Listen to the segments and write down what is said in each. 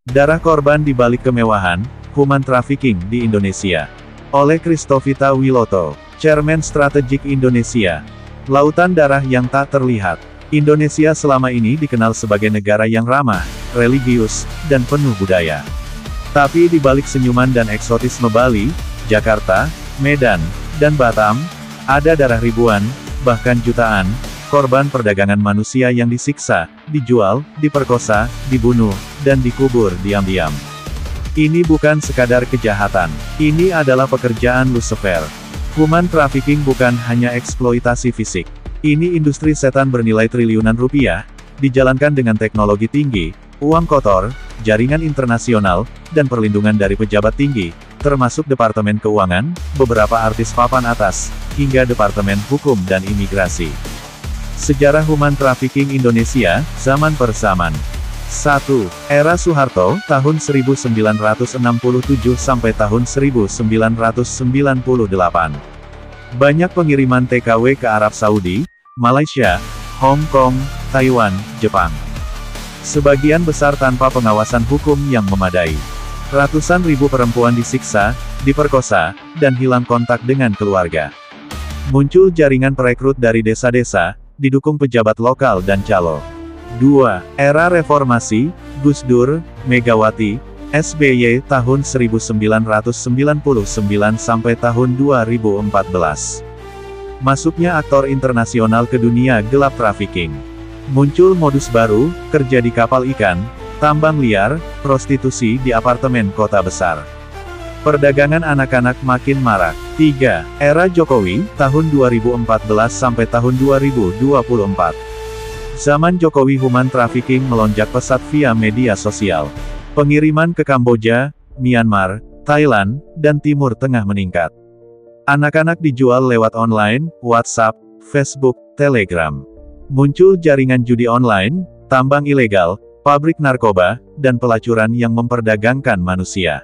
Darah korban di balik kemewahan, human trafficking di Indonesia. Oleh Christovita Wiloto, Chairman Strategik Indonesia. Lautan darah yang tak terlihat. Indonesia selama ini dikenal sebagai negara yang ramah, religius, dan penuh budaya. Tapi di balik senyuman dan eksotisme Bali, Jakarta, Medan, dan Batam, ada darah ribuan, bahkan jutaan, korban perdagangan manusia yang disiksa, dijual, diperkosa, dibunuh, dan dikubur diam-diam. Ini bukan sekadar kejahatan. Ini adalah pekerjaan Lucifer. Human trafficking bukan hanya eksploitasi fisik. Ini industri setan bernilai triliunan rupiah, dijalankan dengan teknologi tinggi, uang kotor, jaringan internasional, dan perlindungan dari pejabat tinggi, termasuk Departemen Keuangan, beberapa artis papan atas, hingga Departemen Hukum dan Imigrasi. Sejarah human trafficking Indonesia, zaman per zaman. 1. Era Soeharto, tahun 1967 sampai tahun 1998. Banyak pengiriman TKW ke Arab Saudi, Malaysia, Hong Kong, Taiwan, Jepang. Sebagian besar tanpa pengawasan hukum yang memadai. Ratusan ribu perempuan disiksa, diperkosa, dan hilang kontak dengan keluarga. Muncul jaringan perekrut dari desa-desa, didukung pejabat lokal dan calo. 2. Era Reformasi, Gus Dur, Megawati, SBY tahun 1999 sampai tahun 2014. Masuknya aktor internasional ke dunia gelap trafficking. Muncul modus baru, kerja di kapal ikan, tambang liar, prostitusi di apartemen kota besar. Perdagangan anak-anak makin marak. 3. Era Jokowi, tahun 2014 sampai tahun 2024. Zaman Jokowi human trafficking melonjak pesat via media sosial. Pengiriman ke Kamboja, Myanmar, Thailand, dan Timur Tengah meningkat. Anak-anak dijual lewat online, WhatsApp, Facebook, Telegram. Muncul jaringan judi online, tambang ilegal, pabrik narkoba, dan pelacuran yang memperdagangkan manusia.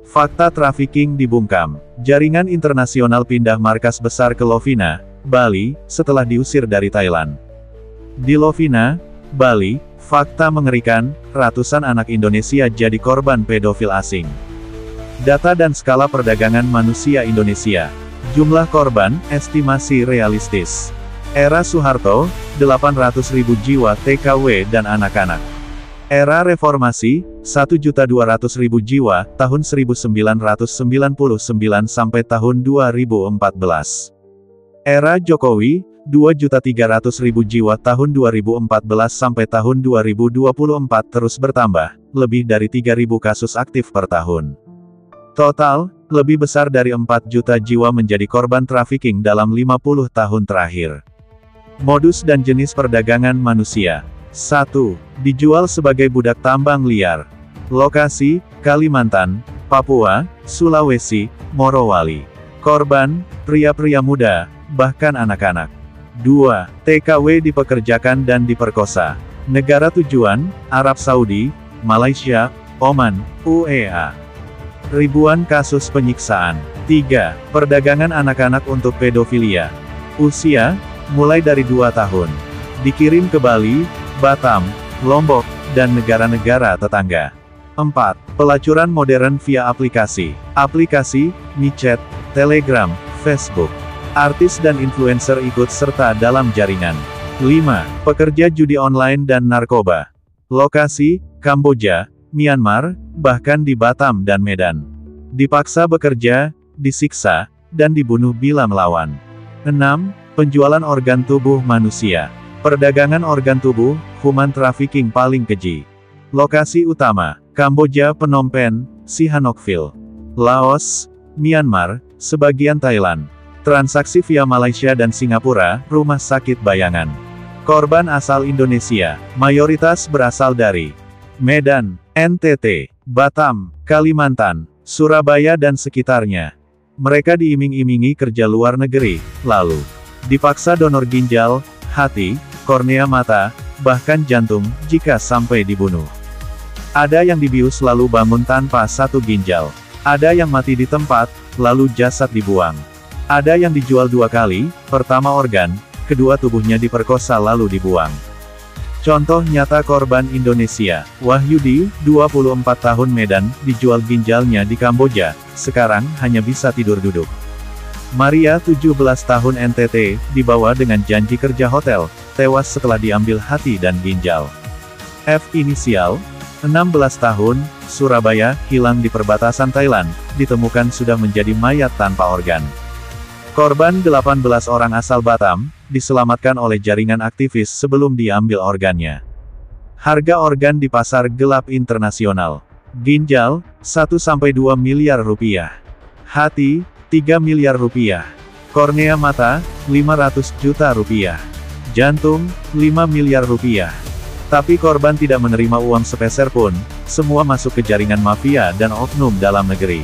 Fakta trafficking dibungkam. Jaringan internasional pindah markas besar ke Lovina, Bali, setelah diusir dari Thailand. Di Lovina, Bali, fakta mengerikan, ratusan anak Indonesia jadi korban pedofil asing. Data dan skala perdagangan manusia Indonesia. Jumlah korban, estimasi realistis. Era Soeharto, 800.000 jiwa TKW dan anak-anak. Era Reformasi, 1.200.000 jiwa, tahun 1999 sampai tahun 2014. Era Jokowi, 2.300.000 jiwa tahun 2014 sampai tahun 2024 terus bertambah, lebih dari 3.000 kasus aktif per tahun. Total, lebih besar dari 4 juta jiwa menjadi korban trafficking dalam 50 tahun terakhir. Modus dan jenis perdagangan manusia. 1. Dijual sebagai budak tambang liar. Lokasi, Kalimantan, Papua, Sulawesi, Morowali. Korban, pria-pria muda, bahkan anak-anak. 2. TKW dipekerjakan dan diperkosa. Negara tujuan, Arab Saudi, Malaysia, Oman, UEA. Ribuan kasus penyiksaan. 3. Perdagangan anak-anak untuk pedofilia. Usia, mulai dari 2 tahun. Dikirim ke Bali, Batam, Lombok, dan negara-negara tetangga. 4. Pelacuran modern via aplikasi. Aplikasi, micet, Telegram, Facebook. Artis dan influencer ikut serta dalam jaringan. 5. Pekerja judi online dan narkoba. Lokasi, Kamboja, Myanmar, bahkan di Batam dan Medan. Dipaksa bekerja, disiksa, dan dibunuh bila melawan. 6. Penjualan organ tubuh manusia. Perdagangan organ tubuh, human trafficking paling keji. Lokasi utama, Kamboja, Phnom Penh, Sihanoukville. Laos, Myanmar, sebagian Thailand. Transaksi via Malaysia dan Singapura, rumah sakit bayangan. Korban asal Indonesia, mayoritas berasal dari Medan, NTT, Batam, Kalimantan, Surabaya dan sekitarnya. Mereka diiming-imingi kerja luar negeri, lalu dipaksa donor ginjal, hati, kornea mata, bahkan jantung, jika sampai dibunuh. Ada yang dibius lalu bangun tanpa satu ginjal. Ada yang mati di tempat, lalu jasad dibuang. Ada yang dijual 2 kali, pertama organ, kedua tubuhnya diperkosa lalu dibuang. Contoh nyata korban Indonesia, Wahyudi, 24 tahun Medan, dijual ginjalnya di Kamboja, sekarang hanya bisa tidur duduk. Maria, 17 tahun NTT, dibawa dengan janji kerja hotel, tewas setelah diambil hati dan ginjal. F inisial, 16 tahun, Surabaya, hilang di perbatasan Thailand, ditemukan sudah menjadi mayat tanpa organ. Korban 18 orang asal Batam, diselamatkan oleh jaringan aktivis sebelum diambil organnya. Harga organ di pasar gelap internasional. Ginjal, 1-2 miliar rupiah. Hati, 3 miliar rupiah. Kornea mata, 500 juta rupiah. Jantung, 5 miliar rupiah. Tapi korban tidak menerima uang sepeser pun, semua masuk ke jaringan mafia dan oknum dalam negeri.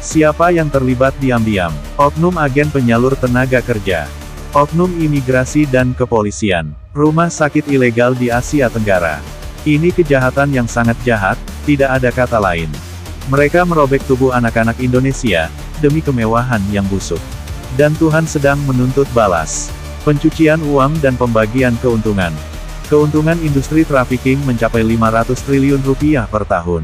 Siapa yang terlibat diam-diam? Oknum agen penyalur tenaga kerja. Oknum imigrasi dan kepolisian. Rumah sakit ilegal di Asia Tenggara. Ini kejahatan yang sangat jahat, tidak ada kata lain. Mereka merobek tubuh anak-anak Indonesia, demi kemewahan yang busuk. Dan Tuhan sedang menuntut balas. Pencucian uang dan pembagian keuntungan. Keuntungan industri trafficking mencapai 500 triliun rupiah per tahun.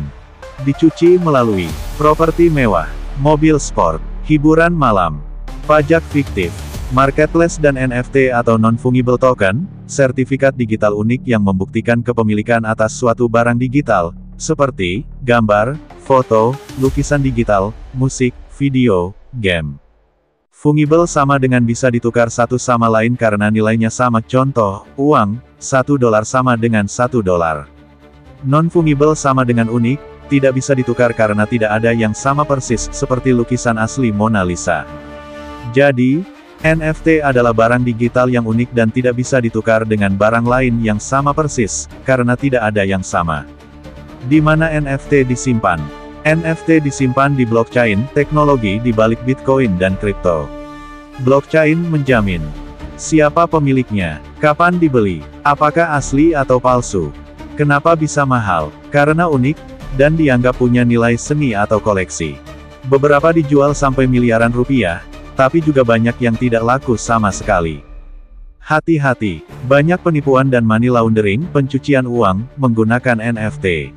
Dicuci melalui properti mewah, mobil sport, hiburan malam, pajak fiktif, marketplace dan NFT atau non-fungible token, sertifikat digital unik yang membuktikan kepemilikan atas suatu barang digital, seperti gambar, foto, lukisan digital, musik, video, game. Fungible sama dengan bisa ditukar satu sama lain karena nilainya sama. Contoh, uang, $1 sama dengan $1. Non-fungible sama dengan unik, tidak bisa ditukar karena tidak ada yang sama persis seperti lukisan asli Mona Lisa. Jadi, NFT adalah barang digital yang unik dan tidak bisa ditukar dengan barang lain yang sama persis, karena tidak ada yang sama. Di mana NFT disimpan? NFT disimpan di blockchain, teknologi di balik Bitcoin dan kripto. Blockchain menjamin siapa pemiliknya, kapan dibeli, apakah asli atau palsu, kenapa bisa mahal, karena unik, dan dianggap punya nilai seni atau koleksi. Beberapa dijual sampai miliaran rupiah, tapi juga banyak yang tidak laku sama sekali. Hati-hati, banyak penipuan dan money laundering, pencucian uang, menggunakan NFT.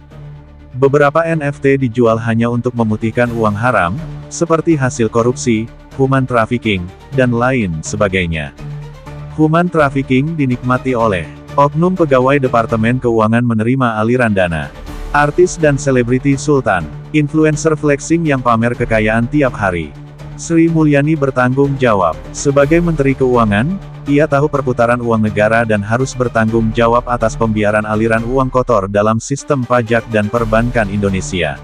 Beberapa NFT dijual hanya untuk memutihkan uang haram, seperti hasil korupsi, human trafficking, dan lain sebagainya. Human trafficking dinikmati oleh oknum pegawai Departemen Keuangan menerima aliran dana. Artis dan selebriti sultan, influencer flexing yang pamer kekayaan tiap hari. Sri Mulyani bertanggung jawab. Sebagai Menteri Keuangan, ia tahu perputaran uang negara dan harus bertanggung jawab atas pembiaran aliran uang kotor dalam sistem pajak dan perbankan Indonesia.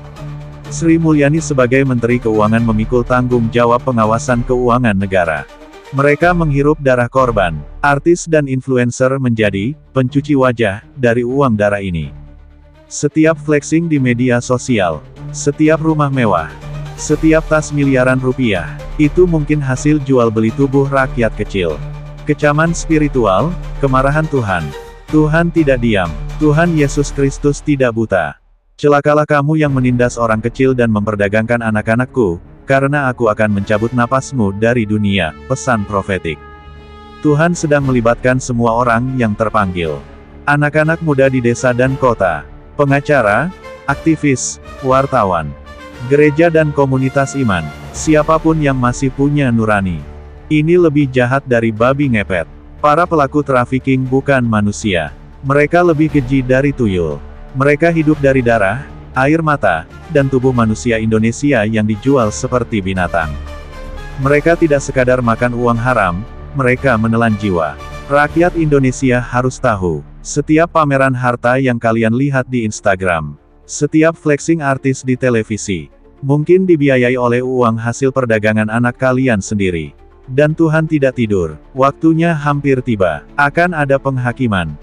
Sri Mulyani sebagai Menteri Keuangan memikul tanggung jawab pengawasan keuangan negara. Mereka menghirup darah korban. Artis dan influencer menjadi pencuci wajah dari uang darah ini. Setiap flexing di media sosial, setiap rumah mewah, setiap tas miliaran rupiah, itu mungkin hasil jual beli tubuh rakyat kecil. Kecaman spiritual, kemarahan Tuhan. Tuhan tidak diam. Tuhan Yesus Kristus tidak buta. Celakalah kamu yang menindas orang kecil dan memperdagangkan anak-anakku, karena aku akan mencabut napasmu dari dunia, pesan profetik. Tuhan sedang melibatkan semua orang yang terpanggil. Anak-anak muda di desa dan kota. Pengacara, aktivis, wartawan, gereja dan komunitas iman, siapapun yang masih punya nurani. Ini lebih jahat dari babi ngepet. Para pelaku trafficking bukan manusia. Mereka lebih keji dari tuyul. Mereka hidup dari darah, air mata, dan tubuh manusia Indonesia yang dijual seperti binatang. Mereka tidak sekadar makan uang haram, mereka menelan jiwa. Rakyat Indonesia harus tahu, setiap pameran harta yang kalian lihat di Instagram, setiap flexing artis di televisi, mungkin dibiayai oleh uang hasil perdagangan anak kalian sendiri. Dan Tuhan tidak tidur, waktunya hampir tiba, akan ada penghakiman.